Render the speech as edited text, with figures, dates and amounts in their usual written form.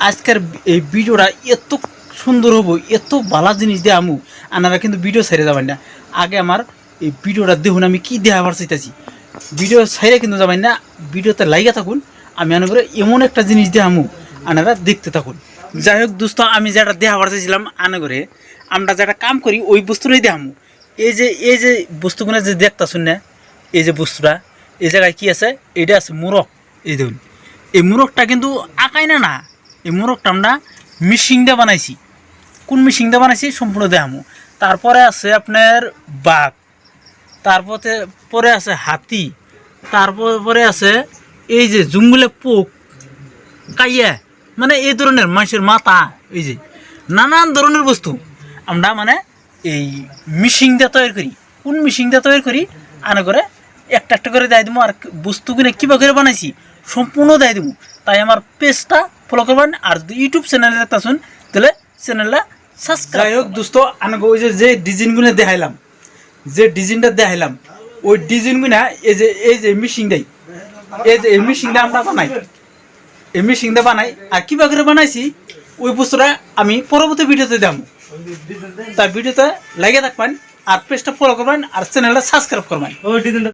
আজকের এই ভিডিওটা এত সুন্দর হবো, এত ভালো জিনিস দিয়ে আমু আনারা কিন্তু ভিডিও ছেড়ে যাবেন না। আগে আমার এই ভিডিওটা দেখুন আমি কি দেখাবার চাইতেছি। ভিডিও ছেড়ে কিন্তু যাবেন না, ভিডিওতে লাইগা থাকুন। আমি মনে করি এমন একটা জিনিস দিয়ে আমু আনারা দেখতে থাকুন। যাই হোক দোস্ত, আমি যেটা দেখাবার চাইছিলাম আনে করে আমরা যেটা কাম করি ওই বস্তুটাই দেখামু। এই যে বস্তুগুলো যে দেখতেছুন না, এই যে বস্তুটা এই জায়গায় কি আছে, এটা আছে মোরগ। এই দেখুন এই মোরগটা কিন্তু আঁকাই না, এই মোরগটা আমরা মিশিং দিয়ে বানাইছি। কোন মিশিং দিয়ে বানাইছি সম্পূর্ণ দেখামু। তারপরে আছে আপনার বাঘ, পরে আছে হাতি, তারপরে আছে এই যে জঙ্গলে পোক, কাইয়া, মানে এই ধরনের মানুষের মাথা, এই যে নানান ধরনের বস্তু আমরা মানে এই মিশিং দিয়ে তৈরি করি। কোন মিশিং দিয়ে তৈরি করি আনা করে একটা একটা করে দেয় দেবো। আর বস্তুগুলো কীভাবে করে বানাইছি সম্পূর্ণ দেয় দেবো। তাই আমার পেজটা ফলো করবেন। আর যদি ইউটিউব চ্যানেলে দেখতে আসুন তাহলে চ্যানেলটা সাবস্ক্রাইব। যাই হোক দোস্ত, আনাকে ওই যে ডিজাইনগুলো দেখাইলাম, যে ডিজাইনটা দেখাইলাম ওই ডিজাইনগুলো এই যে মিশিং দেয়, এই মিশিংটা আমরা বানাই, এই মিশিংটা বানাই। আর কীভাবে করে বানাইছি ওই বস্তুটা আমি পরবর্তী ভিডিওতে দেবো। তার ভিডিওতে লাগিয়ে থাকবেন আর পেজটা ফলো করবেন আর চ্যানেলটা সাবস্ক্রাইব করবেন।